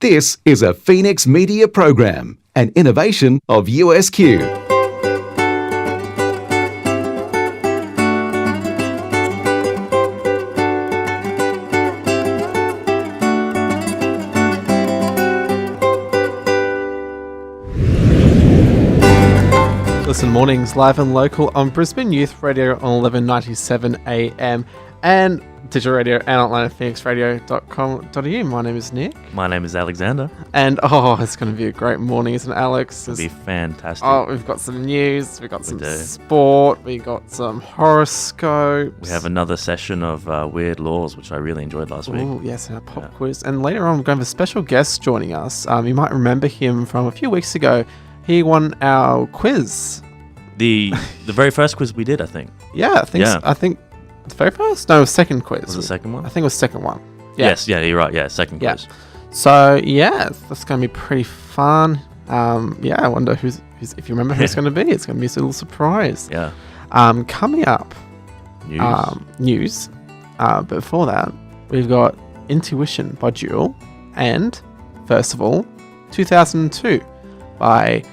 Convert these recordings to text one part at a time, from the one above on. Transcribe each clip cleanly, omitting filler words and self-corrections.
This is a Phoenix Media program, an innovation of USQ. Listen mornings live and local on Brisbane Youth Radio on 1197 AM and digital radio and online at phoenixradio.com.au. My name is Nick. My name is Alexander. And it's going to be a great morning, isn't it, Alex? It'll be fantastic. We've got some news, we've got some sport, we got some horoscopes. We have another session of Weird Laws, which I really enjoyed last week. Oh, yes, and a pop quiz. And later on, we're going to have a special guest joining us. You might remember him from a few weeks ago. He won our quiz. The very first quiz we did, I think. Yeah, I think the very first? No, it was second quiz. Was it the second one? I think it was second one. Yeah. Yes, yeah, you're right. Yeah, second quiz. So, that's going to be pretty fun. I wonder who's if you remember who it's going to be. It's going to be a little surprise. Yeah. Coming up, news. But before that, we've got Intuition by Jewel. And, first of all, 2002 by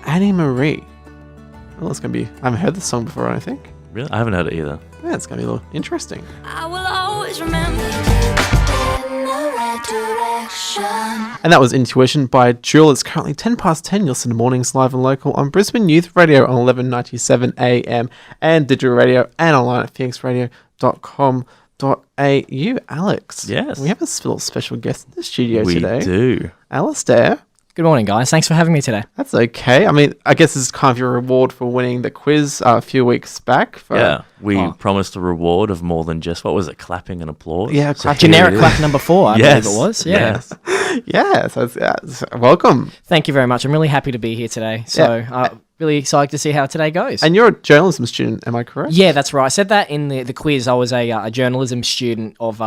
Annie Marie. Well, it's going to be... I haven't heard this song before, I don't think. Really? I haven't heard it either. Yeah, it's going to be a little interesting. I will always remember in the right direction. And that was Intuition by Jewel. It's currently 10 past 10. You'll listen to Mornings Live and Local on Brisbane Youth Radio on 1197 AM and digital radio and online at phoenixradio.com.au. Alex. Yes. We have a little special guest in the studio today. We do. Alistair. Good morning, guys. Thanks for having me today. That's okay. I mean, I guess this is kind of your reward for winning the quiz a few weeks back. We promised a reward of more than just, what was it, clapping and applause? Yeah, generic clap number 4, I believe it was. Yeah. Yes. So welcome. Thank you very much. I'm really happy to be here today. So really excited to see how today goes. And you're a journalism student, am I correct? Yeah, that's right. I said that in the quiz. I was a journalism student of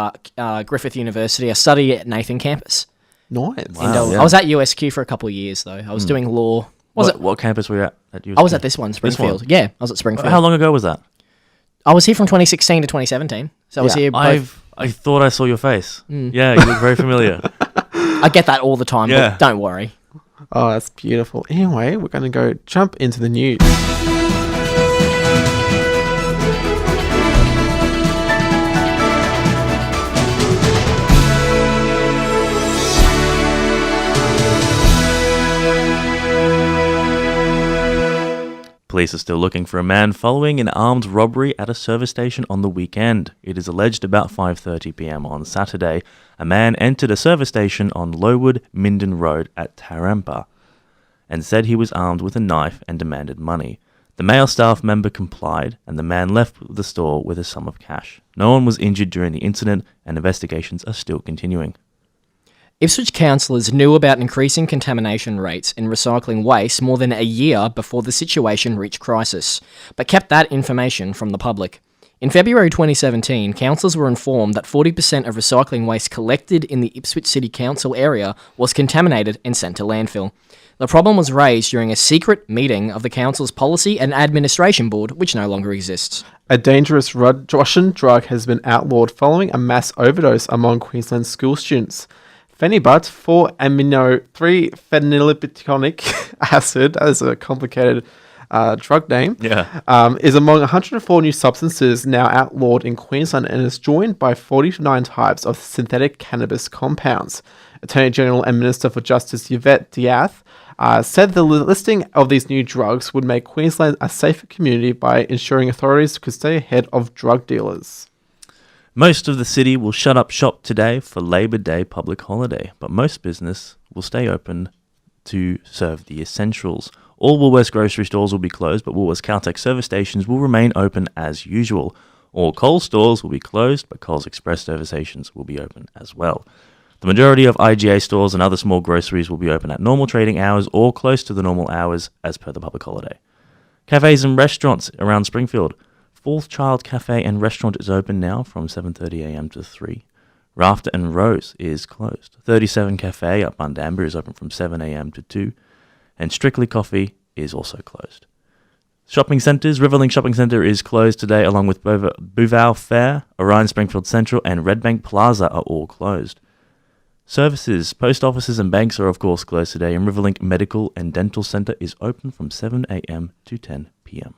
Griffith University. I study at Nathan campus. Nice. Wow, I was at USQ for a couple of years, though. I was doing law. What campus were you at USQ? I was at this one, Springfield. Yeah, I was at Springfield. How long ago was that? I was here from 2016 to 2017. So I was here both. I thought I saw your face. Yeah, you look very familiar. I get that all the time, but don't worry. Oh, that's beautiful. Anyway, we're going to go jump into the news. Police are still looking for a man following an armed robbery at a service station on the weekend. It is alleged about 5:30 p.m. on Saturday, a man entered a service station on Lowood Minden Road at Tarampa and said he was armed with a knife and demanded money. The male staff member complied, and the man left the store with a sum of cash. No one was injured during the incident, and investigations are still continuing. Ipswich councillors knew about increasing contamination rates in recycling waste more than a year before the situation reached crisis, but kept that information from the public. In February 2017, councillors were informed that 40% of recycling waste collected in the Ipswich City Council area was contaminated and sent to landfill. The problem was raised during a secret meeting of the council's Policy and Administration Board, which no longer exists. A dangerous Russian drug has been outlawed following a mass overdose among Queensland school students. Phenibut, 4-amino-3-phenylbutyronic acid, that is a complicated drug name, is among 104 new substances now outlawed in Queensland and is joined by 49 types of synthetic cannabis compounds. Attorney General and Minister for Justice Yvette D'Ath said the listing of these new drugs would make Queensland a safer community by ensuring authorities could stay ahead of drug dealers. Most of the city will shut up shop today for Labor Day public holiday, but most business will stay open to serve the essentials. All Woolworths grocery stores will be closed, but Woolworths Caltex service stations will remain open as usual. All Coles stores will be closed, but Coles Express service stations will be open as well. The majority of IGA stores and other small groceries will be open at normal trading hours or close to the normal hours as per the public holiday. Cafes and restaurants around Springfield. Fourth Child Cafe and Restaurant is open now from 7:30 a.m. to 3. Rafter and Rose is closed. 37 Cafe up Bundamba is open from 7 a.m. to 2. And Strictly Coffee is also closed. Shopping centres. Riverlink Shopping Centre is closed today, along with Bouval Fair, Orion Springfield Central and Redbank Plaza are all closed. Services. Post offices and banks are, of course, closed today, and Riverlink Medical and Dental Centre is open from 7 a.m. to 10 p.m.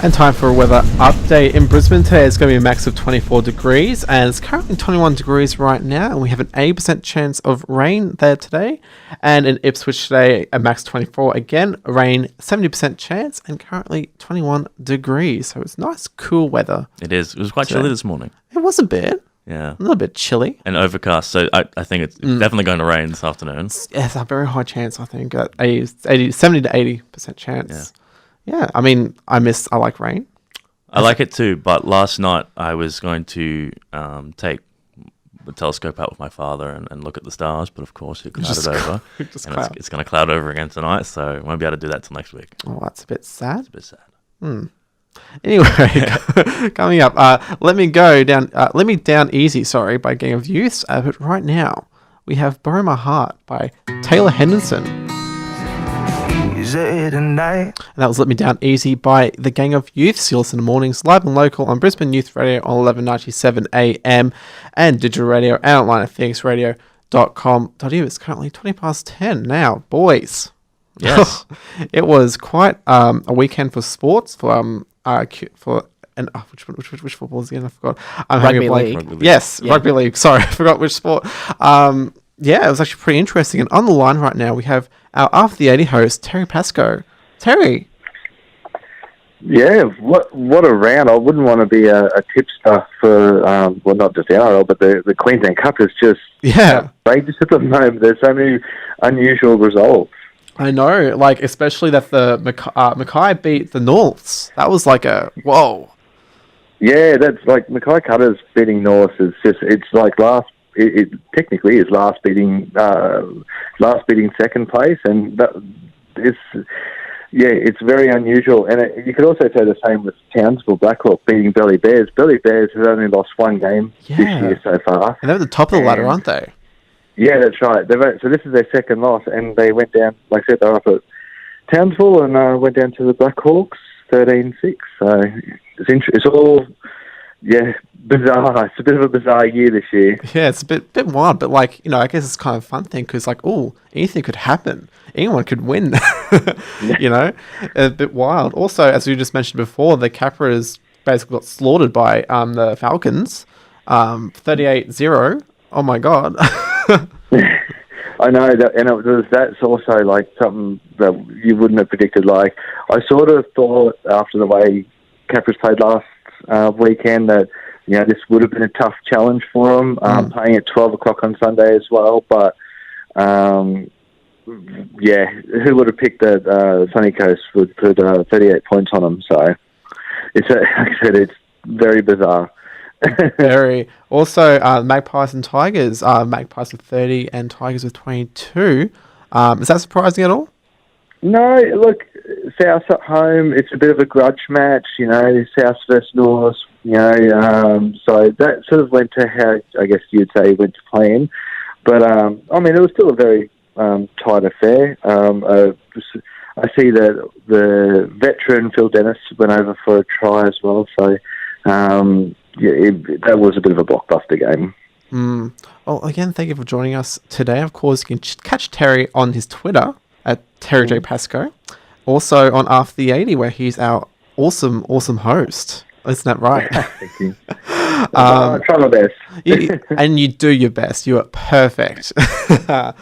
And time for a weather update. In Brisbane today, it's going to be a max of 24 degrees, and it's currently 21 degrees right now, and we have an 80% chance of rain there today. And in Ipswich today, a max 24 again, rain 70% chance, and currently 21 degrees. So it's nice, cool weather. It is. It was quite chilly this morning. It was a bit. Yeah. A little bit chilly. And overcast, so I think it's definitely going to rain this afternoon. Yes, a very high chance, I think. 70 to 80% chance. Yeah, I mean, I like rain. I like it too, but last night I was going to take the telescope out with my father and look at the stars, but of course it clouded over. It's going to cloud over again tonight, so I won't be able to do that till next week. Oh, that's a bit sad. It's a bit sad. Anyway, coming up, let me down easy. Sorry, by Gang of Youths. But right now we have "Borrow My Heart" by Taylor Henderson. And that was "Let Me Down Easy" by the Gang of Youths. You listen to Mornings live and local on Brisbane Youth Radio on 1197 AM and digital radio and online at phoenixradio.com.au. It's currently 20 past 10 now, boys. Yes. It was quite a weekend for sports which football is again? I forgot. Rugby league. Yes, yeah. Rugby league. Sorry, I forgot which sport. Yeah, it was actually pretty interesting. And on the line right now, we have our After the 80 host, Terry Pascoe. Terry. Yeah, what a round. I wouldn't want to be a tipster for, not just NRL, but the Queensland Cup is just outrageous at the moment. There's so many unusual results. I know, especially that the Mackay beat the Norths. That was like a, whoa. Yeah, that's like Mackay Cutters beating Norths is just, it's like it technically is last beating second place, and that is, it's very unusual. And you could also say the same with Townsville Blackhawk beating Belly Bears. Belly Bears have only lost one game this year so far. And they're at the top of the ladder, aren't they? Yeah, that's right. So this is their second loss, and they went down, like I said, they're up at Townsville and went down to the Blackhawks 13-6. So it's all, bizarre. It's a bit of a bizarre year this year. Yeah, it's a bit wild, but I guess it's kind of a fun thing because anything could happen. Anyone could win. A bit wild. Also, as you just mentioned before, the Capras basically got slaughtered by the Falcons, 38-0. Oh my god. I know that, and that's also something that you wouldn't have predicted. I sort of thought after the way Capras played last weekend that this would have been a tough challenge for them, playing at 12 o'clock on Sunday as well. But who would have picked that Sunny Coast would put 38 points on them? So like I said, it's very bizarre. Very. Also, Magpies and Tigers. Magpies with 30 and Tigers with 22. Is that surprising at all? No, look, South at home, it's a bit of a grudge match, South versus North, so that sort of went to how, I guess you'd say, went to plan. But, it was still a very tight affair. I see that the veteran Phil Dennis went over for a try as well, so that was a bit of a blockbuster game. Well, again, thank you for joining us today. Of course, you can catch Terry on his Twitter at Terry J. Pascoe. Also on After the 80, where he's our awesome host. Isn't that right? Thank you. I try my best. And you do your best. You are perfect. I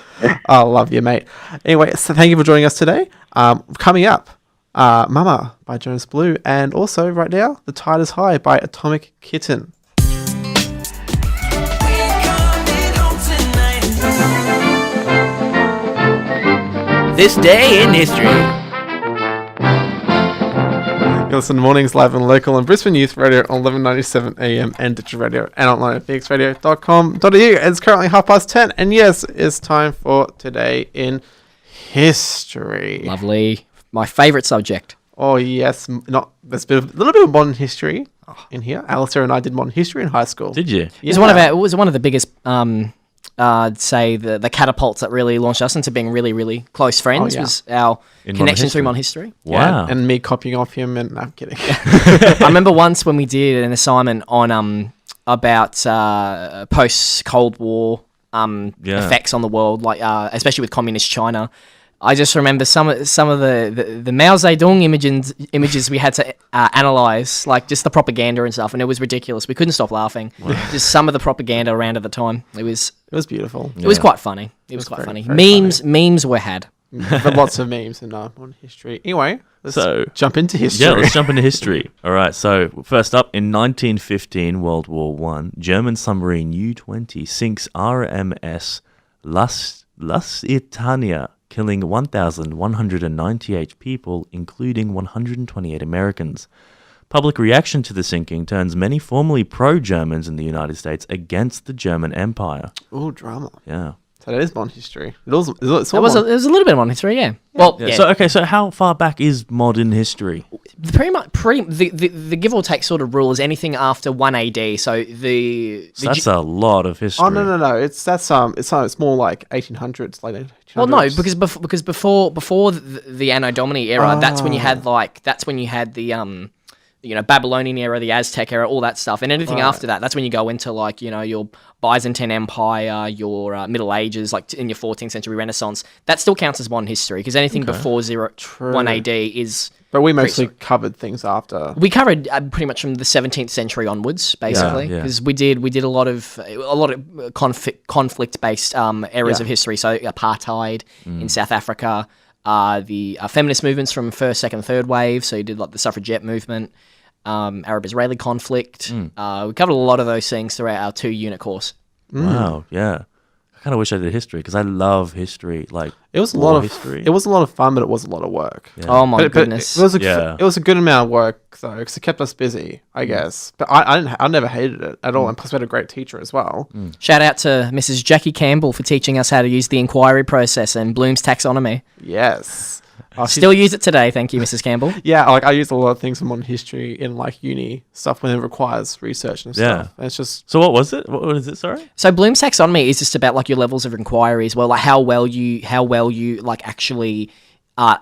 love you, mate. Anyway, so thank you for joining us today. Coming up, Mama by Jonas Blue, and also right now, The Tide is High by Atomic Kitten. This day in history. You listen to Mornings live and local on Brisbane Youth Radio on 1197 AM and digital radio and online at phoenixradio.com.au. It's currently 10:30, and yes, it's time for Today in History. Lovely. My favourite subject. Oh yes, there's a little bit of modern history in here. Alistair and I did modern history in high school. Did you? It was one of the biggest say the catapults that really launched us into being really, really close friends was our In connection modern through modern history. Wow. And me copying off him, and no, I'm kidding. I remember once when we did an assignment on about post Cold War effects on the world, like especially with communist China. I just remember some of the Mao Zedong images we had to analyze, like just the propaganda and stuff, and it was ridiculous. We couldn't stop laughing. Just some of the propaganda around at the time. It was beautiful. It was quite funny. It was quite very, funny. very Memes were had. But lots of memes in modern history. Anyway, let's jump into history. Yeah, let's jump into history. All right, so first up, in 1915, World War One, German submarine U-20 sinks RMS Lusitania, killing 1,198 people, including 128 Americans. Public reaction to the sinking turns many formerly pro-Germans in the United States against the German Empire. Ooh, drama. Yeah. So that is modern history. It was a little bit of modern history, yeah. Well, yeah. So how far back is modern history? Pretty much, the give or take sort of rule is anything after 1 AD. So that's a lot of history. Oh no! It's more like 1800s, like 1800s. Well, no, because before the Anno Domini era, that's when you had the Babylonian era, the Aztec era, all that stuff, and anything after that, that's when you go into like your Byzantine Empire, your Middle Ages, like in your 14th century Renaissance. That still counts as modern history because anything before 1 AD is. But we mostly covered things after. We covered pretty much from the 17th century onwards, basically, because we did a lot of conflict based eras of history. So apartheid in South Africa, the feminist movements from first, second, third wave. So you did like the suffragette movement, Arab-Israeli conflict. We covered a lot of those things throughout our 2-unit course. Wow, yeah. I kind of wish I did history because I love history. Like it was a lot of history. It was a lot of fun, but it was a lot of work. Yeah. Oh my goodness! It was a good amount of work though, because it kept us busy, I guess. But I never hated it at all, and plus we had a great teacher as well. Shout out to Mrs. Jackie Campbell for teaching us how to use the inquiry process and Bloom's taxonomy. Yes. Still use it today, thank you, Mrs. Campbell. Yeah, like I use a lot of things from modern history in like uni stuff when it requires research and stuff. And it's just. So what was it? What is it? Sorry. So Bloom's taxonomy is just about like your levels of inquiry as well, like how well you like actually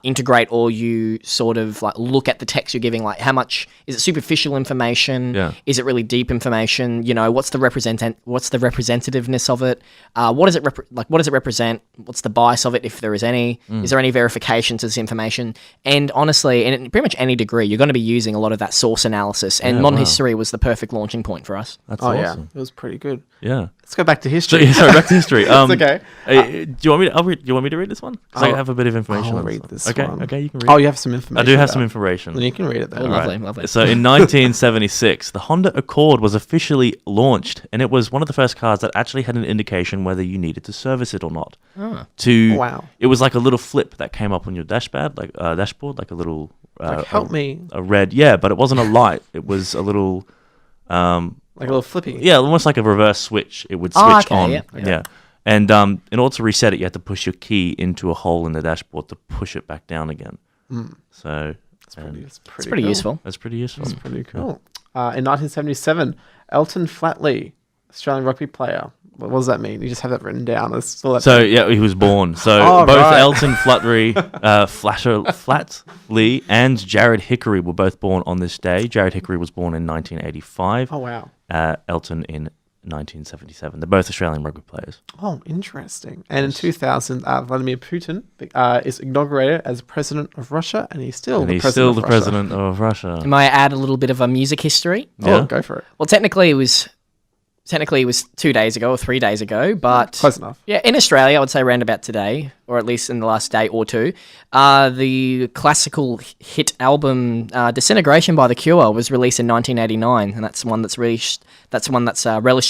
integrate or you sort of like look at the text you're giving. Like how much is it superficial information? Yeah. Is it really deep information? What's the representativeness of it? What does it what does it represent? What's the bias of it, if there is any? Is there any verification to this information? And honestly, in pretty much any degree, you're going to be using a lot of that source analysis. And modern history was the perfect launching point for us. That's awesome. Yeah, it was pretty good. Yeah. Let's go back to history. Sorry, back to history. It's okay. Do you want me to? Do you want me to read this one? Because I have a bit of information. I'll on read this Okay, one. okay, you can read. Oh, you have some information. I do have some information. Then you can read it then. Oh, lovely. So in 1976, the Honda Accord was officially launched, and it was one of the first cars that actually had an indication whether you needed to service it or not. Wow. It was like a little flip that came up on your dashboard, like a little. Help me. A red, but it wasn't a light. It was a little. Like a little flippy. Yeah, almost like a reverse switch. It would switch on. Yeah. And in order to reset it, you had to push your key into a hole in the dashboard to push it back down again. So it's pretty cool. Useful. That's pretty useful. That's pretty cool. In 1977, Elton Flatley, Australian rugby player. What does that mean? You just have that written down. He was born. So both Elton Flatley, Flatley and Jared Hickory were both born on this day. Jared Hickory was born in 1985. Oh, wow. Elton in 1977. They're both Australian rugby players. Oh, interesting. And in 2000, Vladimir Putin is inaugurated as president of Russia, and he's still the president of Russia. May I add a little bit of a music history? Oh, go for it. Well, technically it was 2 days ago or 3 days ago, but close enough. Yeah, in Australia, I would say around about today, or at least in the last day or two, the classical hit album "Disintegration" by The Cure was released in 1989, and that's one that's relished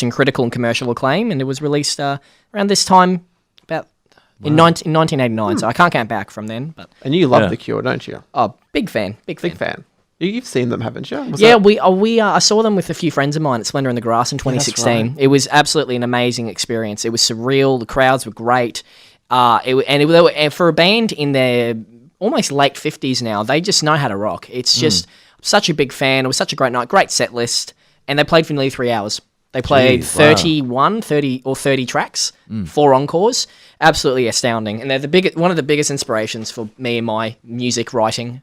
in critical and commercial acclaim, and it was released around this time, in 1989. So I can't count back from then. And you love The Cure, don't you? Oh, big fan. You've seen them, haven't you? I saw them with a few friends of mine at Splendor in the Grass in 2016. Yeah, right. It was absolutely an amazing experience. It was surreal. The crowds were great. And for a band in their almost late 50s now, they just know how to rock. It's just such a big fan. It was such a great night, great set list, and they played for nearly 3 hours. They played Jeez, wow. 30 tracks, 4 encores. Absolutely astounding. And they're one of the biggest inspirations for me in my music writing.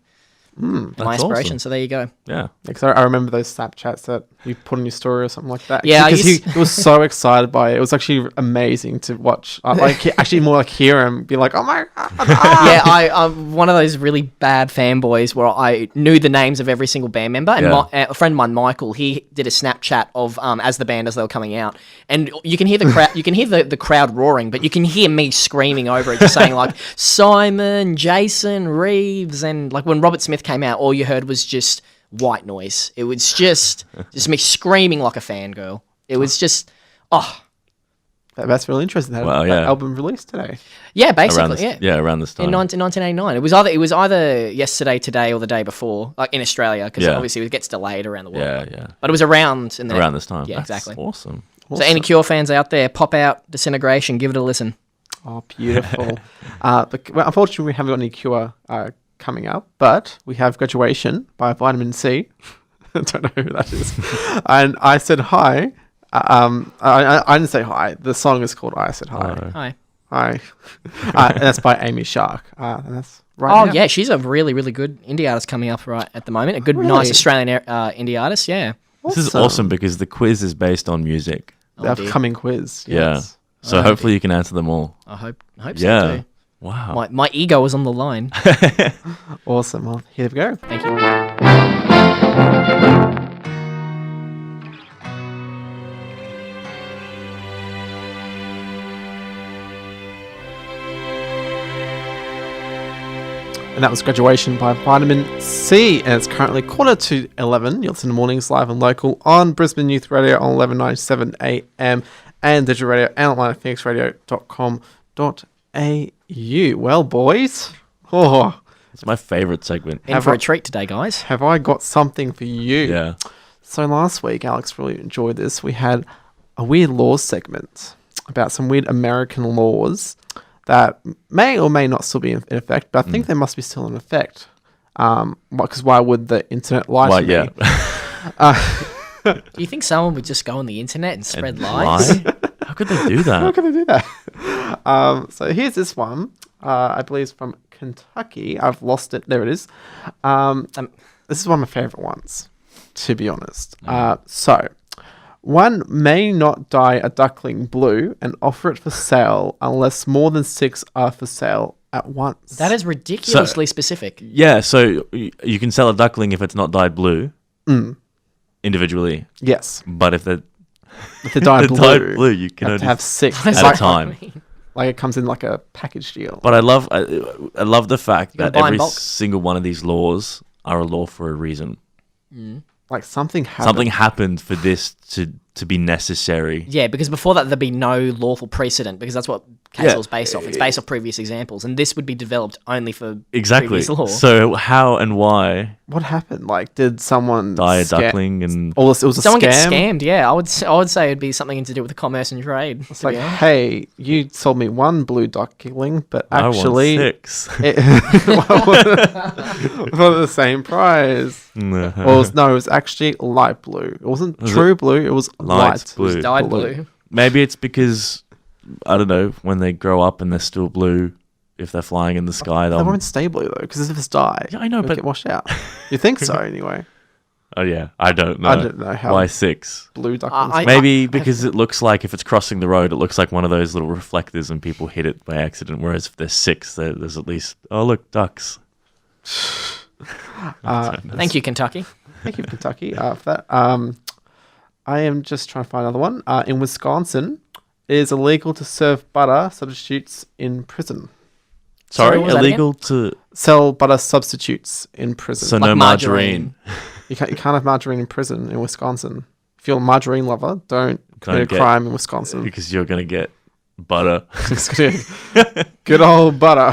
My That's inspiration. awesome. So there you go. Yeah. Because I remember those Snapchats that you put on your story or something like that. Yeah, I because used- he was so excited by it. It was actually amazing to watch. Actually more like hear him be like, "Oh my god!" Yeah, I'm one of those really bad fanboys where I knew the names of every single band member. And Yeah. a friend of mine, Michael, he did a Snapchat of as the band as they were coming out, and you can hear the crowd. You can hear the crowd roaring, but you can hear me screaming over it, just saying like Simon, Jason, Reeves, and like when Robert Smith came out, all you heard was just white noise. It was just me screaming like a fangirl. It was just That's really interesting. That, Wow, that yeah. album released today. yeah, Around basically this, yeah. around this time. In 1989, it was either yesterday, today, or the day before, like in Australia, because Yeah. obviously it gets delayed around the world. yeah. But it was around in the Around this time. Yeah, That's exactly. Awesome. So any Cure fans out there, pop out Disintegration, give it a listen. Oh, beautiful. Well, unfortunately, we haven't got any Cure coming up, but we have Graduation by Vitamin C. I don't know who that is. And I Said Hi. I didn't say hi. The song is called I Said Hi. Oh. Hi. Hi. And that's by Amy Shark. And that's right Oh now. yeah, she's a really, really good indie artist coming up right at the moment. A good, Really? nice Australian indie artist. Yeah. This is awesome because the quiz is based on music. The upcoming quiz. Yeah. Yes. So hopefully you can answer them all. I hope so Yeah. too. Wow. My ego is on the line. Awesome. Well, here we go. Thank you. And that was Graduation by Vitamin C. And it's currently 11:45. You're listening to Mornings Live and Local on Brisbane Youth Radio on 1197 AM and digital radio and online at phoenixradio.com.au. Well, boys. Oh, It's my favorite segment. In for a treat today, guys. have I got something for you? Yeah. So last week, Alex really enjoyed this. We had a weird laws segment about some weird American laws that may or may not still be in effect, but I think they must be still in effect. Because why would the internet lie Why, to me? yeah. Do you think someone would just go on the internet and spread lies? Lie? How could they do How that? can they do that? So here's this one. I believe it's from Kentucky. I've lost it. There it is. This is one of my favorite ones, to be honest. So, one may not dye a duckling blue and offer it for sale unless more than 6 are for sale at once. That is ridiculously specific. Yeah, so you can sell a duckling if it's not dyed blue individually, Yes. but if they're If they're dyed blue, dyed blue, you can have to only have 6 What does at a that time. mean? Like it comes in like a package deal. But I love the fact gotta that buy in every bulk. single one of these laws are a law for a reason. Like something happened. Something happened for this to be necessary. Yeah, because before that there'd be no lawful precedent because that's what case Yeah. law is based off. It's based off previous examples, and this would be developed only for Exactly. previous law. So how and why What happened? Like, did someone dye a scam- duckling and Or it was a Someone scam? gets scammed. Yeah, I would say it'd be something to do with the commerce and trade. It's like, hey, you sold me 1 blue duckling, but I want actually 6? it for the same price. No. No, it was actually light blue. It wasn't true blue. It was light blue. Dyed blue. Maybe it's because I don't know, when they grow up and they're still blue, if they're flying in the sky, They they'll won't stay blue though, because if it's dye, Yeah, I know, it'll but- get washed out. You think so anyway? Oh yeah, I don't know. I don't know how- Why 6? Blue ducklings. Maybe because it looks like if it's crossing the road, it looks like one of those little reflectors and people hit it by accident. Whereas if there's 6, there's at least, oh look, ducks. Thank you, Kentucky. Thank you, Kentucky, for that. I am just trying to find another one. In Wisconsin, it is illegal to serve butter substitutes in prison. Sorry, Sorry, what was that illegal to Sell butter substitutes in prison. so Like no margarine. margarine. You can't have margarine in prison in Wisconsin. If you're a margarine lover, don't commit a get- crime in Wisconsin. because you're gonna get butter. Good old butter.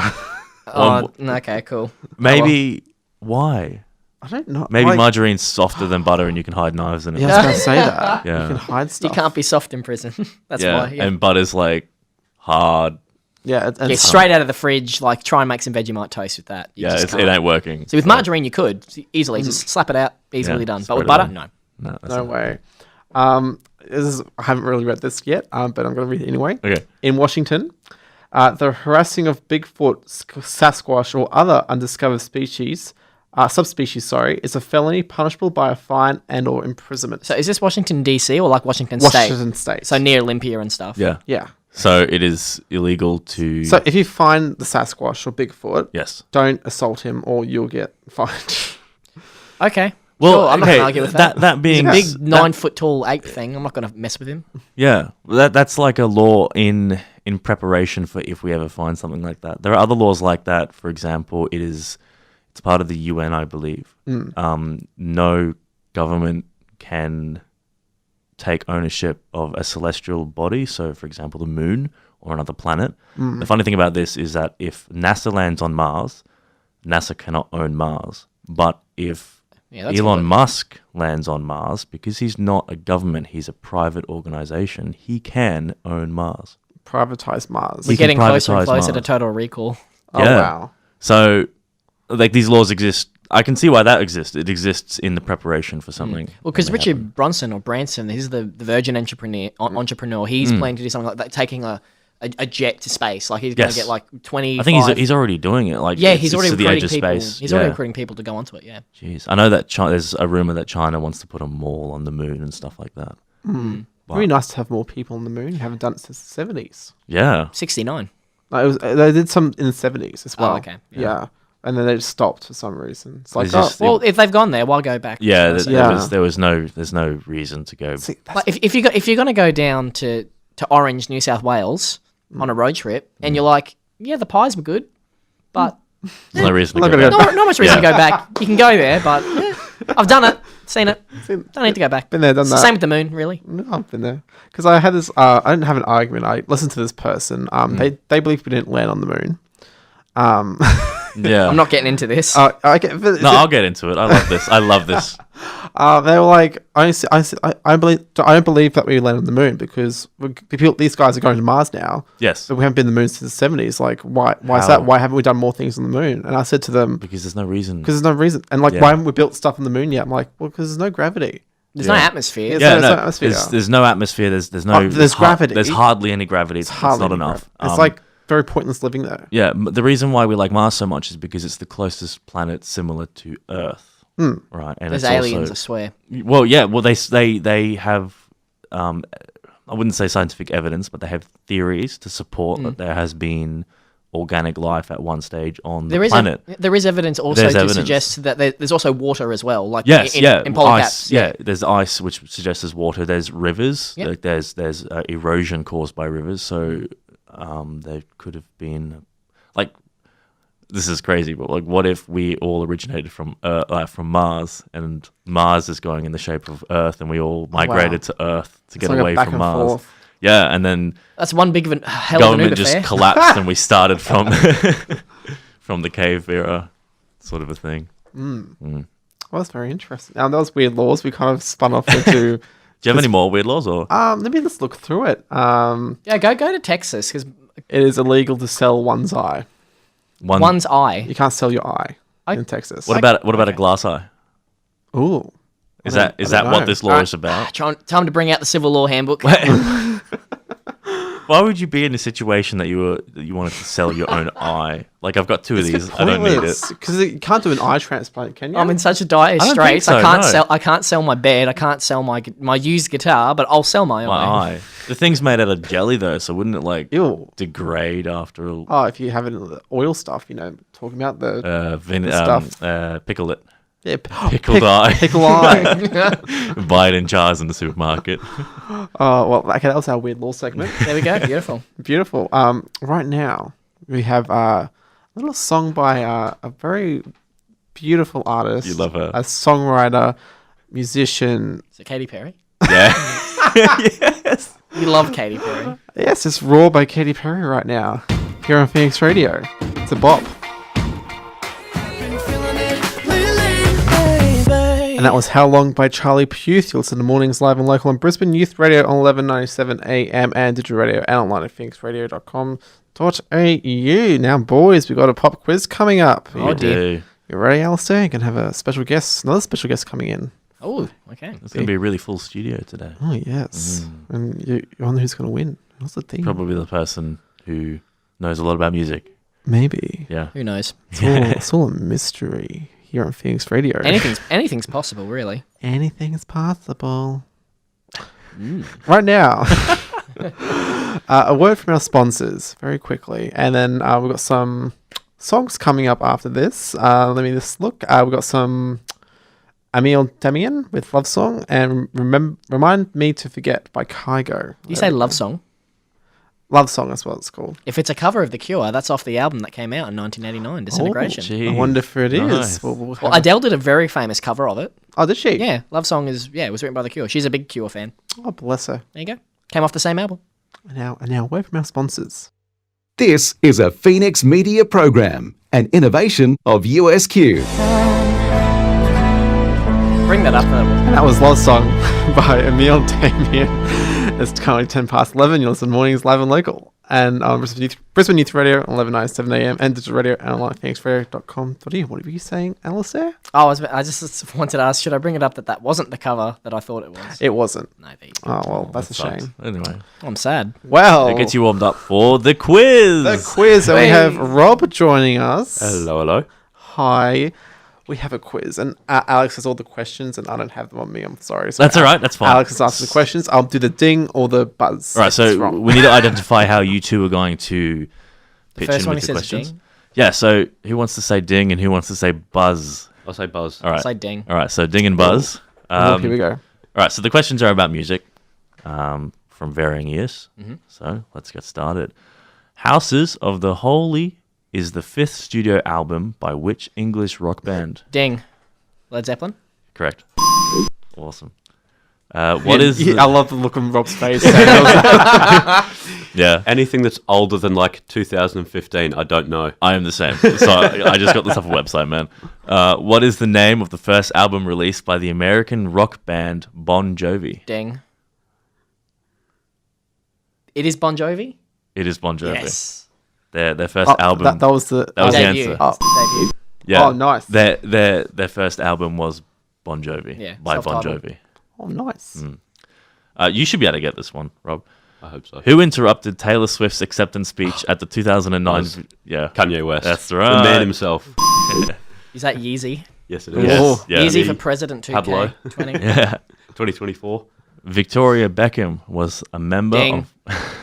Oh, okay, cool. Maybe why? I don't know. Maybe like, margarine's softer than butter and you can hide knives in it. Yeah, I was going to say that. Yeah. You can hide You stuff. can't be soft in prison. That's yeah. why. Yeah. And butter's like hard. Yeah, and Yeah, straight out of the fridge, like try and make some Vegemite toast with that. You Yeah, just it can't. ain't working. So with margarine, you could easily just slap it out, easily Yeah, done. But spread with it butter, out. no. No, that's no not- way. I haven't really read this yet, but I'm going to read it anyway. Okay. In Washington, the harassing of Bigfoot, Sasquatch, or other undiscovered species, subspecies, is a felony punishable by a fine and/or imprisonment. So is this Washington D.C. or like Washington State? Washington State. So near Olympia and stuff. Yeah. Yeah. So it is illegal to. So if you find the Sasquatch or Bigfoot, yes, don't assault him or you'll get fined. Okay. Well, sure, I'm not going to argue with that. That being He's a big 9 foot tall ape thing. I'm not going to mess with him. Yeah, that's like a law in preparation for if we ever find something like that. There are other laws like that. For example, it's part of the UN, I believe. No government can take ownership of a celestial body. So, for example, the moon or another planet. The funny thing about this is that if NASA lands on Mars, NASA cannot own Mars. But if Elon Musk lands on Mars, because he's not a government, he's a private organization, he can own Mars. Privatize Mars. We're getting closer and closer to Mars. Total Recall. Oh, wow. So, like, these laws exist. I can see why that exists. It exists in the preparation for something. Well, because that may Richard happen. Branson, he's the Virgin entrepreneur. He's planning to do something like that, taking a jet to space. Like, he's going to Yes. get like 20. I think he's already doing it. Like, Yeah, it's he's already to the edge recruiting of people. space. He's already recruiting people to go onto it. Yeah. Jeez, I know that there's a rumor that China wants to put a mall on the moon and stuff like that. It'd be nice to have more people on the moon. You haven't done it since the 70s. Yeah, 69. They did some in the 70s as well. okay. Yeah. And then they just stopped for some reason. It's like, It's just- Well, if they've gone there, why go back? yeah. Yeah. There's no reason to go. see, that's But if you're going to go down to Orange, New South Wales on a road trip, and you're like, yeah, the pies were good, but There's no reason to Not go. gonna back. not much reason to go back. You can go there, but I've done it, seen it. Don't need to go back. Been there, done It's the that. same with the moon, really. No, I've been there. Because I had this, I didn't have an argument. I listened to this person. They believe we didn't land on the moon. Yeah, I'm not getting into this. No, I'll get into it. I love this. I love this. They were like, I don't believe that we landed on the moon because these guys are going to Mars now. Yes, But we haven't been to the moon since the 70s. Like, why is How? that? Why haven't we done more things on the moon? And I said to them, because there's no reason. because there's no reason. And like, Yeah. why haven't we built stuff on the moon yet? I'm like, well, because there's no gravity. There's no atmosphere. Yeah. Yeah, there's no no, atmosphere. there's no atmosphere. There's no. There's gravity. There's hardly any gravity. It's Hardly not any enough. gravity. It's like very pointless living there. Yeah, the reason why we like Mars so much is because it's the closest planet similar to Earth, right? And There's it's aliens, I Also, swear. well, yeah. Well, they have. I wouldn't say scientific evidence, but they have theories to support that there has been organic life at one stage on the planet. There is evidence also There's to evidence. suggest that there's also water as well. Like Yes, in polar ice. caps. Yeah, there's ice, which suggests there's water. There's rivers. Yep. Like there's erosion caused by rivers. So there could have been, like, this is crazy, but like, what if we all originated from Mars, and Mars is going in the shape of Earth, and we all migrated to Earth to get like a away back from and Mars? forth. Yeah, and then That's one big of a hell of an government Uber just fare. collapsed, and we started from from the cave era, sort of a thing. Well, that's very interesting. Now, those weird laws we kind of spun off into. Do you have any more weird laws, or Let me just look through it. Yeah, go to Texas because It is illegal to sell one's eye. one's eye. You can't sell your eye in Texas. What about a glass eye? Ooh. Is I that don't what know. this law is about? Time to bring out the civil law handbook. Why would you be in a situation that you wanted to sell your own eye? Like, I've got two of these. I don't need it. Because you can't do an eye transplant, can you? I'm in such a dire don't think straits. so, no. I can't sell my bed. I can't sell my used guitar, but I'll sell my My eye. eye. The thing's made out of jelly though, so wouldn't it like Ew. degrade after all? Oh, if you have it in the oil stuff, talking about the stuff. Pickle it. yeah, Pickled eye. pickle eye. Buy it in jars in the supermarket. Oh, well, okay, that was our weird law segment. There we go. Beautiful. Beautiful. Right now we have a little song by a very beautiful artist. You love her. A songwriter, musician. So Katy Perry. Yeah. Yes. You love Katy Perry. Yes, it's Raw by Katy Perry right now here on Phoenix Radio. It's a bop. And that was How Long by Charlie Puth. You listen to Mornings Live and Local on Brisbane Youth Radio on 1197 AM and digital radio and online at phoenixradio.com.au. Now, boys, we've got a pop quiz coming up. You do. You ready, Alistair? You're going to have a special guest, another special guest coming in Oh, okay. It's going to be a really full studio today. Oh, yes. And you wonder who's going to win. What's the theme? Probably the person who knows a lot about music. Maybe. Yeah. Who knows? It's all a mystery here on Phoenix Radio. Anything's possible, really. Anything is possible. Right now, a word from our sponsors very quickly. And then we've got some songs coming up after this. Let me just look. We've got some Emil Damian with Love Song and Remind Me to Forget by Kygo. You say love song. Love Song, that's what it's called. If it's a cover of The Cure, that's off the album that came out in 1989, Disintegration. Gee. I wonder if it is. Nice. We'll have Well, Adele did a very famous cover of it. Oh, did she? Yeah, Love Song it was written by The Cure. She's a big Cure fan. Oh, bless her. There you go. Came off the same album. And now, word from our sponsors. This is a Phoenix Media Program, an innovation of USQ. Bring that up. And that was Love Song by Emil Damian. It's currently 10 past 11. You're listening to Mornings Live and Local. And Brisbane Youth Radio on 1197 AM and digital radio and online phoenixradio.com.au. What were you saying, Alistair? Oh, I just wanted to ask, should I bring it up that wasn't the cover that I thought it was? It wasn't. No, there you Oh, go. well, that's a Sucks. shame. Anyway, I'm sad. Well, that gets you warmed up for the quiz. the quiz. And we have Rob joining us. Hello. Hi. We have a quiz. And Alex has all the questions and I don't have them on me. I'm sorry. So That's all right. That's fine. Alex is asking the questions. I'll do the ding or the buzz. All right, if it's so wrong. we need to identify how you two are going to pitch First in one with he the says questions. ding. Yeah, so who wants to say ding and who wants to say buzz? I'll say Buzz. All right. Say ding. All right, so ding and buzz. Oh, here we go. All right, so the questions are about music from varying years. So let's get started. Houses of the Holy is the 5th studio album by which English rock band? Ding. Led Zeppelin? Correct. Awesome. What is the- I love the look on Rob's face. yeah, Anything that's older than like 2015, I don't know. I am the same. So I just got this off a website, man. What is the name of the first album released by the American rock band Bon Jovi? Ding. It is Bon Jovi? It is Bon Jovi. Yes. Their first album. That was the was the Debut. answer. Debut. Yeah. Oh, nice. Their first album was Bon Jovi. Yeah, By Bon self-titled. Jovi. Oh, nice. You should be able to get this one, Rob. I hope so. Who interrupted Taylor Swift's acceptance speech at the 2009? Buzz. Yeah. Kanye West. That's The right. man himself. Is that Yeezy? Yes, it is. Yes. Oh. Yeah. Yeezy Ye- for President 2K Pablo. 20. Yeah. 2024. Victoria Beckham was a member Ding. of.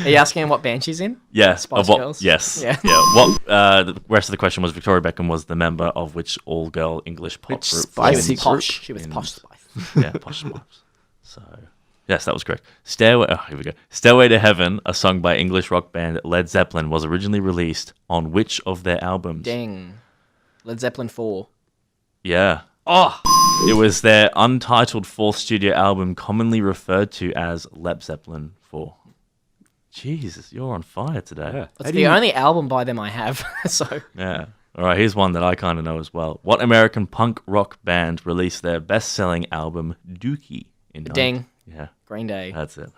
Are you asking him what band she's in? Yeah. Spice of what? Girls? Yes. Yeah. What? The rest of the question was Victoria Beckham was the member of which all-girl English pop Which group? Spice She was Spicy posh. group. She was posh Spice. Yeah, Posh Spice. So, yes, that was correct. Stairway. Oh, here we go. Stairway to Heaven, a song by English rock band Led Zeppelin, was originally released on which of their albums? Ding. Led Zeppelin 4. Yeah. Oh! It was their untitled 4th studio album, commonly referred to as Led Zeppelin 4. Jesus, you're on fire today. Yeah. It's the only album by them I have, so... Yeah. All right, here's one that I kind of know as well. What American punk rock band released their best-selling album, Dookie? Ding. Yeah, Green Day. that's it.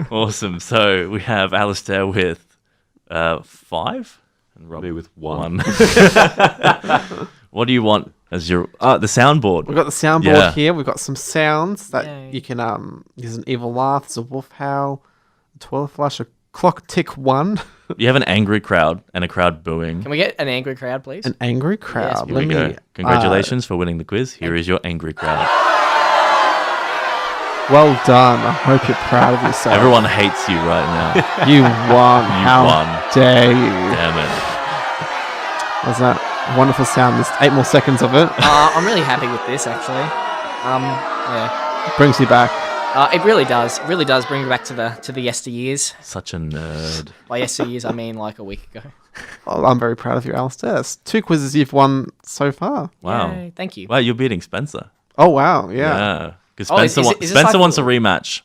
Awesome. So we have Alistair with 5 and Rob Me with one. What do you want as your... the soundboard. We've got the soundboard Yeah. here. We've got some sounds that Yay. you can... There's an evil laugh, there's a wolf howl, a toilet flush, a clock tick 1, You have an angry crowd and a crowd booing. Can we get an angry crowd, please? an angry crowd. Here we go. Congratulations for winning the quiz. Here is your angry crowd. Well done. I hope you're proud of yourself. Everyone hates you right now. You won. You How won. dare you? Damn it. Was that wonderful sound? There's 8 more seconds of it. I'm really happy with this, actually. Yeah. Brings you back. It really does. It really does bring me back to the yesteryears. Such a nerd. By yesteryears, I mean like a week ago. Oh, I'm very proud of you, Alistair. That's 2 quizzes you've won so far. Wow. Yay, thank you. Wow, you're beating Spencer. Oh, wow. Yeah. Because Oh, is Spencer, it- is this Spencer like- wants a rematch.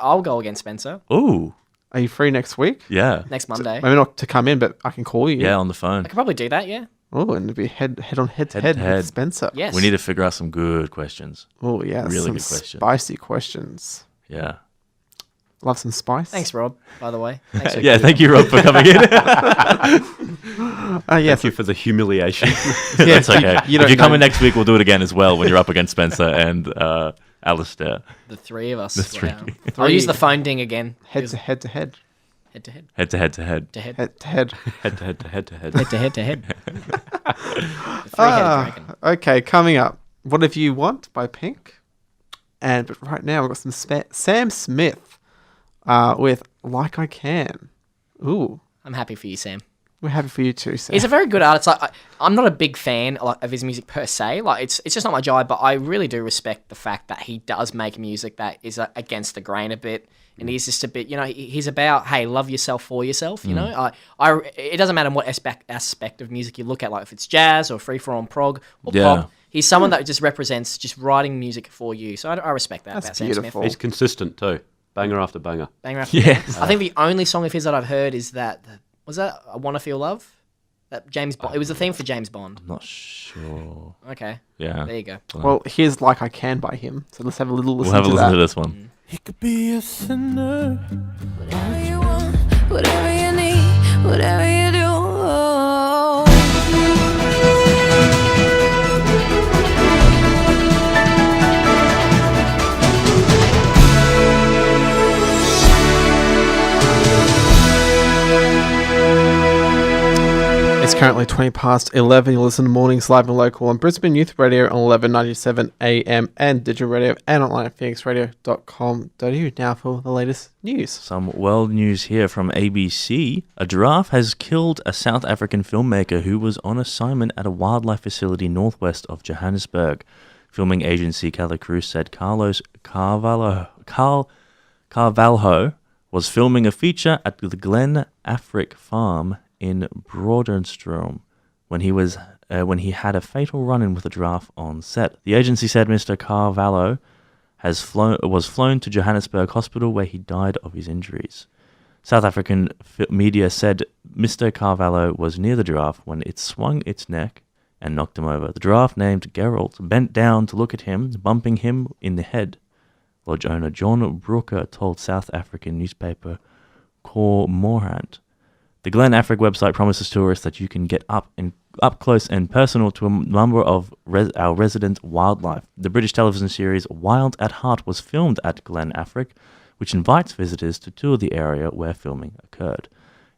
I'll go against Spencer Ooh. Are you free next week? Yeah. next Monday. Maybe not to come in, but I can call you. Yeah, on the phone. I could probably do that, yeah. Oh, and it'd be head on head to Head head to head. with Spencer. Yes. We need to figure out some good questions. Oh, yeah. Really some good question. Spicy questions. Yeah. Love some spice. Thanks, Rob, by the way. Thanks for Yeah, thank you, Rob, for coming in. Thank you for the humiliation. That's okay. you If don't you come know. in next week, we'll do it again as well when you're up against Spencer and Alistair. The three of us. The three. Wow. I'll use the phone ding again. Head to head to head. Head to head. Head to head to head. To head. Head to head. Head to head to head to head. Head to head to head. The three-headed dragon. Okay, coming up. What If You Want by Pink. But right now we've got some Sam Smith with Like I Can. Ooh, I'm happy for you, Sam. we're happy for you too, Sam. He's a very good artist. Like, I'm not a big fan of his music per se. Like, it's just not my jive. But I really do respect the fact that he does make music that is against the grain a bit, and he's just a bit. He's about, hey, love yourself for yourself. You know, it doesn't matter what aspect of music you look at. Like if it's jazz or freeform prog or pop. He's someone that just represents just writing music for you. So I respect that That's about Sam beautiful. Smith. He's consistent too. Banger after banger. Banger after Yes. banger. I think the only song of his that I've heard is that. Was that I Wanna Feel Love? That James Bond. It was the theme for James Bond. I'm not sure. Okay. Yeah. There you go. Well, here's Like I Can by him. So let's have a little We'll listen have a to listen that. to this one. He could be a sinner. Whatever you want, whatever you need, whatever you do. It's currently 20 past 11. You listen to Mornings Live and Local on Brisbane Youth Radio on 1197 AM and digital radio and online at phoenixradio.com.au. Now for the latest news. Some world news here from ABC. A giraffe has killed a South African filmmaker who was on assignment at a wildlife facility northwest of Johannesburg. Filming agency Calacruz said Carlos Carvalho was filming a feature at the Glen Afric farm in Brodenstrom when he had a fatal run-in with a giraffe on set. The agency said Mr. Carvalho was flown to Johannesburg Hospital where he died of his injuries. South African media said Mr. Carvalho was near the giraffe when it swung its neck and knocked him over. The giraffe, named Geralt, bent down to look at him, bumping him in the head. Lodge owner John Brooker told South African newspaper Cormorant. The Glen Afric website promises tourists that you can get up close and personal to a number of our resident wildlife. The British television series Wild at Heart was filmed at Glen Afric, which invites visitors to tour the area where filming occurred.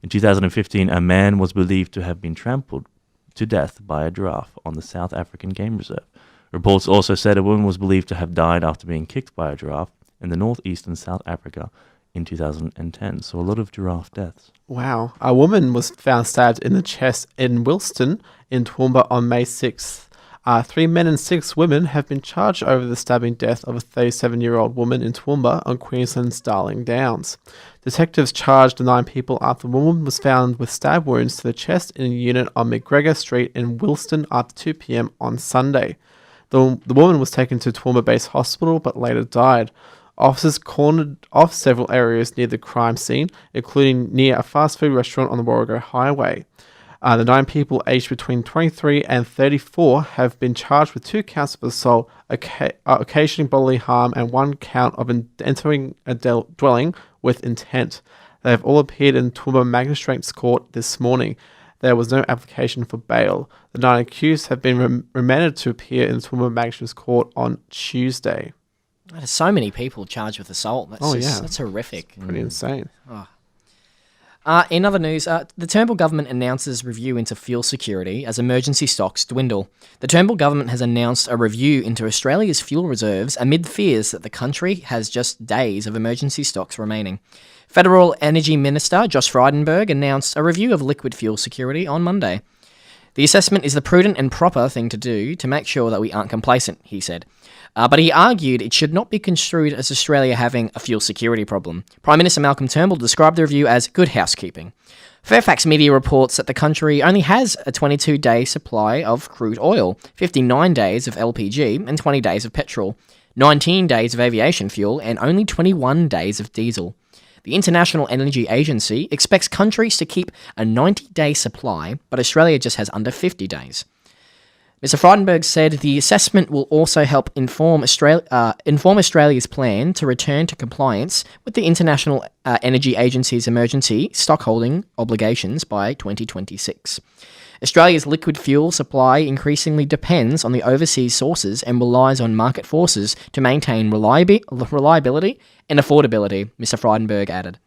In 2015, a man was believed to have been trampled to death by a giraffe on the South African Game Reserve. Reports also said a woman was believed to have died after being kicked by a giraffe in the northeastern South Africa in 2010. So a lot of giraffe deaths. Wow. A woman was found stabbed in the chest in Wilston in Toowoomba on May 6th. 3 men and 6 women have been charged over the stabbing death of a 37-year-old woman in Toowoomba on Queensland's Darling Downs. Detectives charged the 9 people after the woman was found with stab wounds to the chest in a unit on McGregor Street in Wilston after 2 p.m. on Sunday. The woman was taken to Toowoomba-based hospital but later died. Officers cornered off several areas near the crime scene, including near a fast food restaurant on the Warrego Highway. The 9 people aged between 23 and 34 have been charged with 2 counts of assault, occasioning bodily harm, and 1 count of entering a dwelling with intent. They have all appeared in Toowoomba Magistrates Court this morning. There was no application for bail. The 9 accused have been remanded to appear in Toowoomba Magistrates Court on Tuesday. There's so many people charged with assault. That's horrific. Pretty insane. In other news, the Turnbull government announces review into fuel security as emergency stocks dwindle. The Turnbull government has announced a review into Australia's fuel reserves amid fears that the country has just days of emergency stocks remaining. Federal Energy Minister Josh Frydenberg announced a review of liquid fuel security on Monday. The assessment is the prudent and proper thing to do to make sure that we aren't complacent, he said. But he argued it should not be construed as Australia having a fuel security problem. Prime Minister Malcolm Turnbull described the review as good housekeeping. Fairfax Media reports that the country only has a 22-day supply of crude oil, 59 days of LPG, and 20 days of petrol, 19 days of aviation fuel, and only 21 days of diesel. The International Energy Agency expects countries to keep a 90-day supply, but Australia just has under 50 days. Mr. Frydenberg said the assessment will also help inform Australia's plan to return to compliance with the International Energy Agency's emergency stockholding obligations by 2026. Australia's liquid fuel supply increasingly depends on the overseas sources and relies on market forces to maintain reliability and affordability, Mr. Frydenberg added.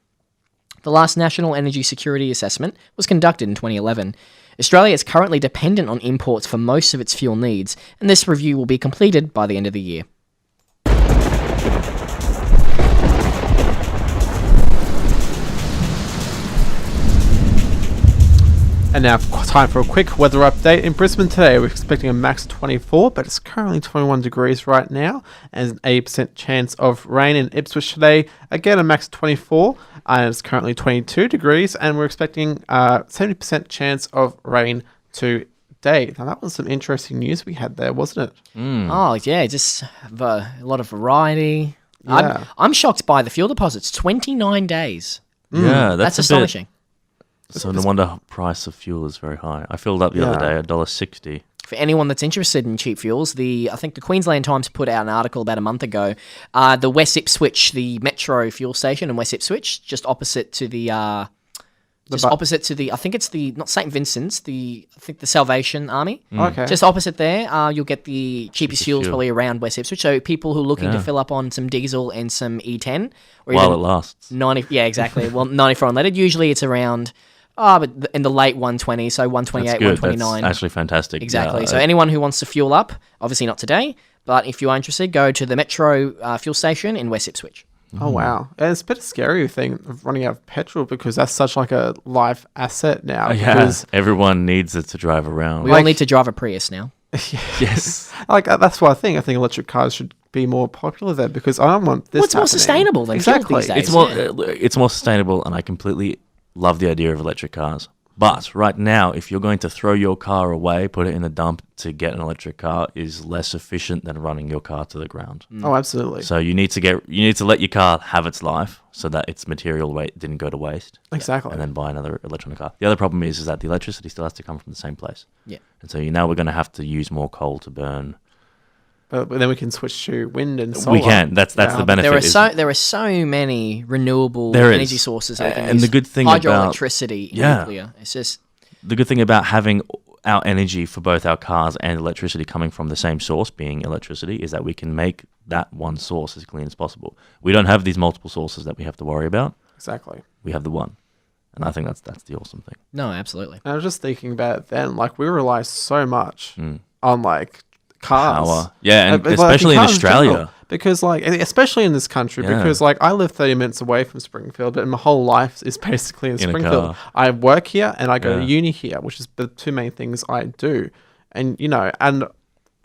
The last National Energy Security Assessment was conducted in 2011. Australia is currently dependent on imports for most of its fuel needs, and this review will be completed by the end of the year. And now time for a quick weather update. In Brisbane today, we're expecting a max of 24, but it's currently 21 degrees right now, and an 80% chance of rain. In Ipswich today, again a max of 24, and it's currently 22 degrees, and we're expecting 70% chance of rain today. Now that was some interesting news we had there, wasn't it? Oh yeah, just a lot of variety. Yeah. I'm shocked by the fuel deposits. 29 days. Yeah, That's a astonishing. So no wonder price of fuel is very high. I filled up the other day, $1.60. For anyone that's interested in cheap fuels, I think the Queensland Times put out an article about a month ago. The West Ipswich, the Metro fuel station in West Ipswich, just opposite to the I think it's the not St Vincent's, I think the Salvation Army. Okay. Just opposite there, you'll get the cheapest fuels probably around West Ipswich. So people who are looking to fill up on some diesel and some E10, or While even it lasts. 90, yeah, exactly. Well, 94 unleaded. Usually it's around. But in the late 120, so 128, That's good. 129. That's actually fantastic. Exactly. Yeah, So anyone who wants to fuel up, obviously not today, but if you are interested, go to the Metro fuel station in West Ipswich. Oh, wow. And it's a bit scary thing of running out of petrol because that's such like a life asset now. Because everyone needs it to drive around. We all need to drive a Prius now. Yes. That's why I think electric cars should be more popular there because I don't want this What's more happening. sustainable than fuel Exactly. these days? It's more sustainable, and I completely love the idea of electric cars. But right now, if you're going to throw your car away, put it in a dump to get an electric car is less efficient than running your car to the ground. Oh, absolutely. So you need to let your car have its life so that its material weight didn't go to waste. Exactly. And then buy another electronic car. The other problem is that the electricity still has to come from the same place. Yeah. And so now we're going to have to use more coal to burn. But then we can switch to wind and solar. We can. That's the benefit. There are so many renewable There is. energy sources. That we can And use. the good thing hydroelectricity, nuclear. It's just the good thing about having our energy for both our cars and electricity coming from the same source, being electricity, is that we can make that one source as clean as possible. We don't have these multiple sources that we have to worry about. Exactly. We have the one. And I think that's the awesome thing. No, absolutely. I was just thinking about it then, like we rely so much on like cars. Power. Yeah, and Like, especially in cars Australia. general, because like especially in this country, because like I live 30 minutes away from Springfield, but my whole life is basically in In a Springfield. car. I work here and I go to uni here, which is the two main things I do. And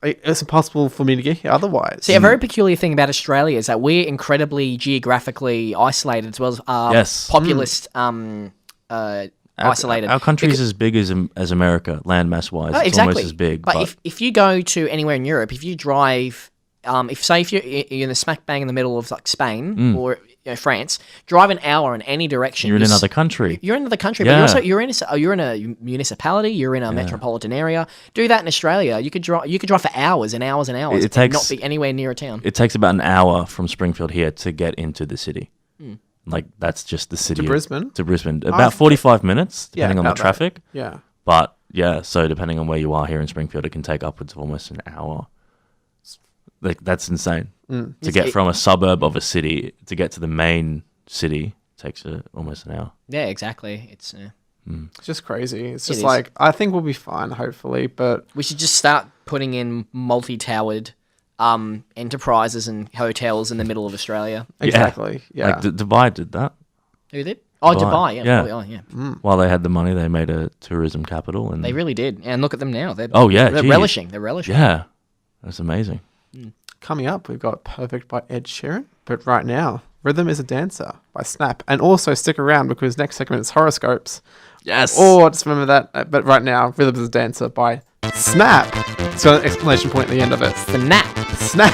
it's impossible for me to get here otherwise. See, a very peculiar thing about Australia is that we're incredibly geographically isolated as well as populist isolated. Our country is as big as America, landmass wise. Oh, It's exactly. almost as big. But if you go to anywhere in Europe, if you drive, if you're in the smack bang in the middle of like Spain or France, drive an hour in any direction. You're in another country. You're in another country, Yeah. but you're in a municipality. You're in a metropolitan area. Do that in Australia. You could drive for hours and hours and hours. It and takes- not be anywhere near a town. It takes about an hour from Springfield here to get into the city. Like, that's just the city. To Brisbane? To Brisbane. About 45 minutes, depending on the about that. traffic. Yeah. But, yeah, so depending on where you are here in Springfield, it can take upwards of almost an hour. Like, that's insane. To get from a suburb of a city to get to the main city takes almost an hour. Yeah, exactly. It's It's just crazy. It's It just is. like I think we'll be fine, hopefully, but we should just start putting in multi-towered enterprises and hotels in the middle of Australia. exactly. Yeah. Like, Dubai did that. Who did? Oh, Dubai. Yeah. Yeah. Probably, yeah. While they had the money, they made a tourism capital. And They really did. And look at them now. They're geez. relishing. They're relishing. Yeah. That's amazing. Coming up, we've got Perfect by Ed Sheeran. But right now, Rhythm is a Dancer by Snap. And also stick around because next segment is horoscopes. Yes. Or just remember that. But right now, Rhythm is a Dancer by Snap. It's got an exclamation point at the end of it. Snap. Snap.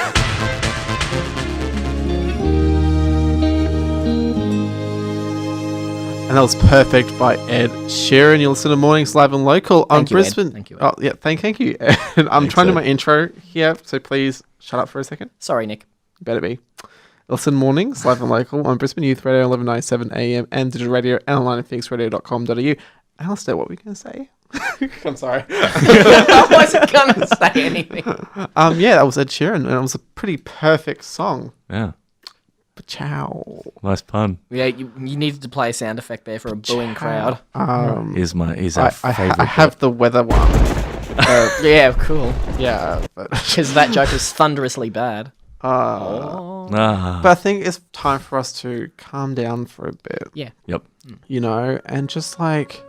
And And that was Perfect by Ed Sheeran. You listen to Mornings Live and Local on Thank you, Ed. Brisbane. Thank you, Ed. Oh, yeah, thank you. And I'm trying to do my intro here, so please shut up for a second. Sorry, Nick. Better be. Listen Mornings Live and Local on Brisbane Youth Radio 1197 AM and digital radio and online at phoenixradio.com.au. Alistair, what were we going to say? I'm sorry. I wasn't going to say anything. Yeah, that was Ed Sheeran, and it was a pretty perfect song. Yeah. Ciao. Nice pun. Yeah, you needed to play a sound effect there for a booing crowd. He's I our favorite. have the weather one. Yeah, cool. Yeah, but Because that joke was thunderously bad. but I think it's time for us to calm down for a bit. Yeah. Yep. You know, and just like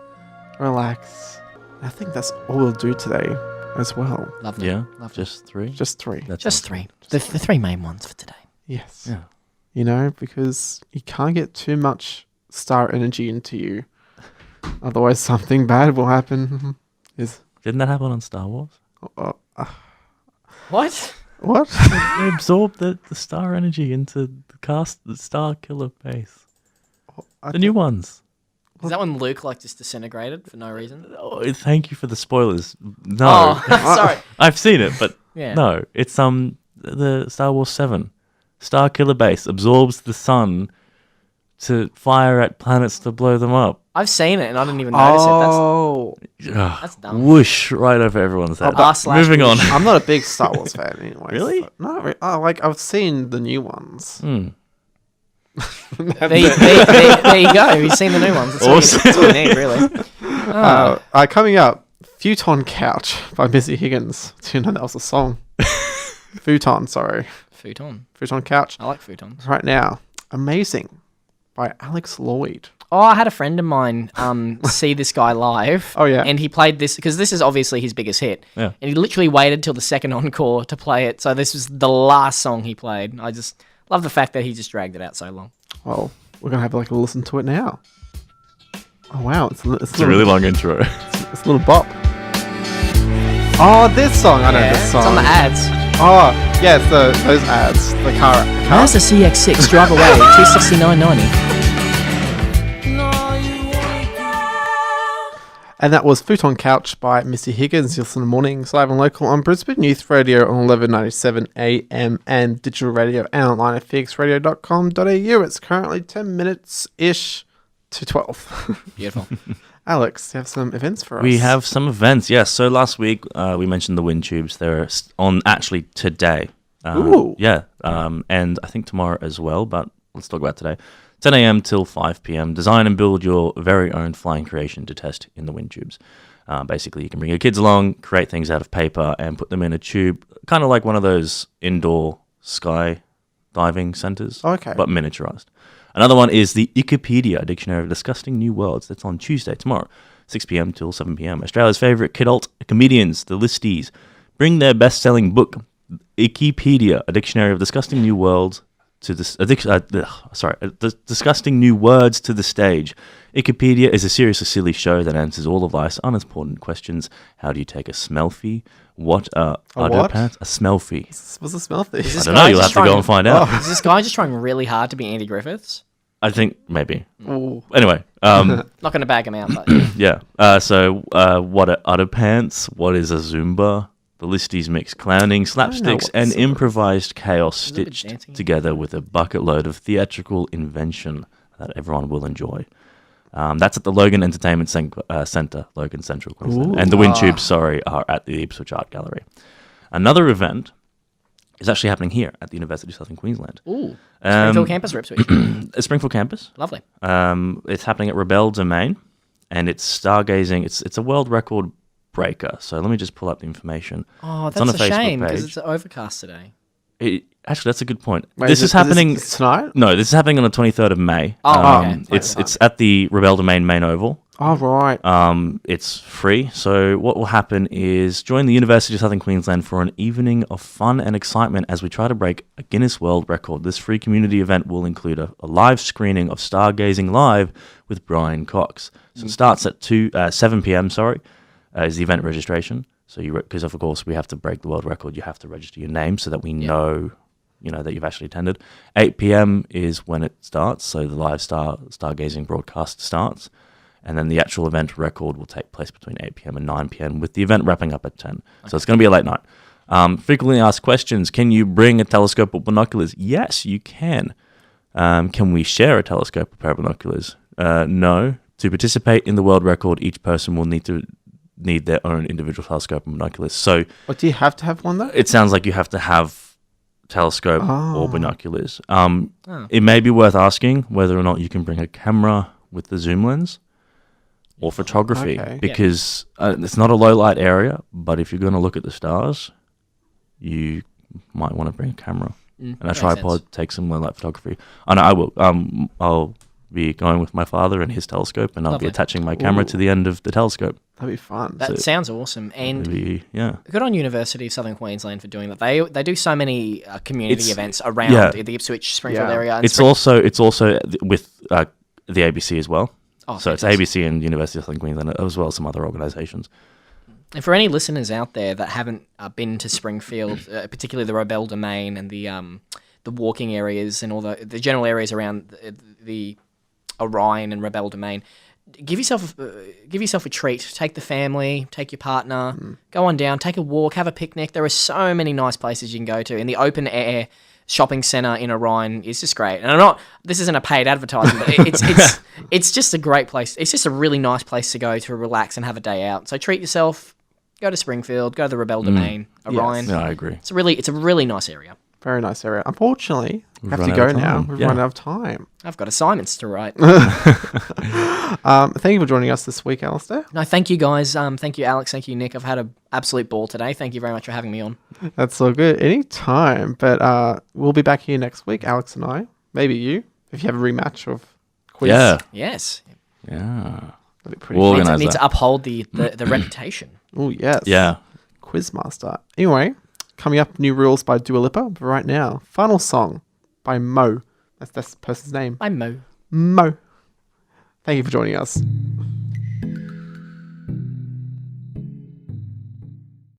relax. I think that's all we'll do today as well. Lovely. Yeah. Lovely. Just three. Just three. That's Just all. three. The three main ones for today. Yes. Yeah. You know, because you can't get too much star energy into you. Otherwise, something bad will happen. Didn't that happen on Star Wars? What? What? They absorbed the star energy into the Star Killer base. The new ones. Is that when Luke just disintegrated for no reason? Oh, thank you for the spoilers. No. Oh, sorry. I've seen it, but Yeah. no. It's the Star Wars 7. Star Killer base absorbs the sun to fire at planets to blow them up. I've seen it and I didn't even notice it. Oh, That's dumb. Whoosh right over everyone's head. R/slash Moving on. I'm not a big Star Wars fan anyway. Really? So, no, I've seen the new ones. There you go. You've seen the new ones. That's all you need, really. Coming up, Futon Couch by Missy Higgins. Do you know that was a song? Futon, sorry. Futon. Futon Couch. I like futons. Right now, Amazing by Alex Lloyd. Oh, I had a friend of mine see this guy live. Oh, yeah? And he played this, because this is obviously his biggest hit. Yeah. And he literally waited till the second encore to play it. So this was the last song he played. I just love the fact that he just dragged it out so long. Well, we're going to have a listen to it now. Oh, wow. It's It's a really long intro. It's a little bop. Oh, this song. I know this song. It's on the ads. Oh, yeah, it's those ads. The car. Mazda CX-6, drive away, $269.90. And that was Futon Couch by Missy Higgins. You'll listen to Mornings Live and Local on Brisbane Youth Radio on 1197 AM and digital radio and online at phoenixradio.com.au. It's currently 10 minutes-ish to 12. Beautiful. Alex, you have some events for us? We have some events, yes. So last week we mentioned the wind tubes. They're on actually today. Ooh. Yeah, and I think tomorrow as well, but let's talk about today. 10 a.m. till 5 p.m. Design and build your very own flying creation to test in the wind tubes. Basically, you can bring your kids along, create things out of paper, and put them in a tube, kind of like one of those indoor sky diving centers, Okay. but miniaturized. Another one is the Wikipedia, a dictionary of disgusting new words. That's on Tuesday, tomorrow, 6 p.m. till 7 p.m. Australia's favourite kidult comedians, the Listies, bring their best-selling book, Wikipedia, a dictionary of disgusting new words, disgusting new words to the stage. Wikipedia is a seriously silly show that answers all of life's unimportant questions. How do you take a smellfie? What are underpants? A smellfie. What's a smell thing? I don't know. You'll have to go and find out. Is this guy just trying really hard to be Andy Griffiths? I think maybe. Ooh. Anyway, Not going to bag him out, but yeah. So what are underpants? What is a Zumba? The Listies mix clowning, slapsticks, and improvised chaos little bit stitched dancing. together with a bucket load of theatrical invention that everyone will enjoy. That's at the Logan Entertainment Centre, Logan Central Queensland. And the wind tubes, are at the Ipswich Art Gallery. Another event is actually happening here at the University of Southern Queensland. ooh, Springfield campus or Ipswich? Springfield campus. Lovely. It's happening at Rebel Domain, and it's stargazing. It's a world record breaker. So let me just pull up the information. Oh, It's on that's the a Facebook shame because page. it's overcast today. Actually, that's a good point. Wait, this is happening tonight? No, this is happening on the 23rd of May. Oh, okay. It's at the Rebel Domain main oval. Oh, right. It's free. So what will happen is join the University of Southern Queensland for an evening of fun and excitement as we try to break a Guinness World Record. This free community event will include a live screening of Stargazing Live with Brian Cox. So it starts at 7 p.m. Is the event registration. So because of course we have to break the world record, you have to register your name so that we know that you've actually attended. 8 p.m. is when it starts, so the live stargazing broadcast starts, and then the actual event record will take place between 8 p.m. and 9 p.m. with the event wrapping up at 10. Okay. So it's going to be a late night. Frequently asked questions: can you bring a telescope or binoculars? Yes, you can. Can we share a telescope or pair of binoculars? No. To participate in the world record, each person will need their own individual telescope and binoculars. So, what, do you have to have one though? It sounds like you have to have telescope or binoculars. It may be worth asking whether or not you can bring a camera with the zoom lens or photography, because it's not a low light area, but if you're going to look at the stars, you might want to bring a camera and a tripod, take some low light photography. I know I will. I'll be going with my father and his telescope, and I'll be attaching my camera to the end of the telescope. That'd be fun. That sounds awesome. And good on University of Southern Queensland for doing that. They do so many community events around the Ipswich, Springfield area. And it's also with the ABC as well. Oh, so fantastic. it's ABC and University of Southern Queensland, as well as some other organisations. And for any listeners out there that haven't been to Springfield, particularly the Robel Domain and the walking areas and all the general areas around the Orion and Rebel Domain, give yourself a treat. Take the family, take your partner, go on down, take a walk, have a picnic. There are so many nice places you can go to, and the open air shopping centre in Orion is just great. And this isn't a paid advertisement, but it's just a great place. It's just a really nice place to go to relax and have a day out. So treat yourself. Go to Springfield. Go to the Rebel Domain, Orion. Yes. No, I agree. It's a really nice area. Very nice area. Unfortunately, we have to go now. We've run out of time. I've got assignments to write. Thank you for joining us this week, Alistair. No, thank you guys. Thank you, Alex. Thank you, Nick. I've had an absolute ball today. Thank you very much for having me on. That's all good. Anytime. But we'll be back here next week, Alex and I. Maybe you, if you have a rematch of quiz. Yeah. Yes. Yeah. That'd be pretty fun. Need to uphold the reputation. Oh, yes. Yeah. Quizmaster. Anyway, coming up, New Rules by Dua Lipa. But right now, final song by Mo. That's the person's name. I'm Mo. Mo. Thank you for joining us.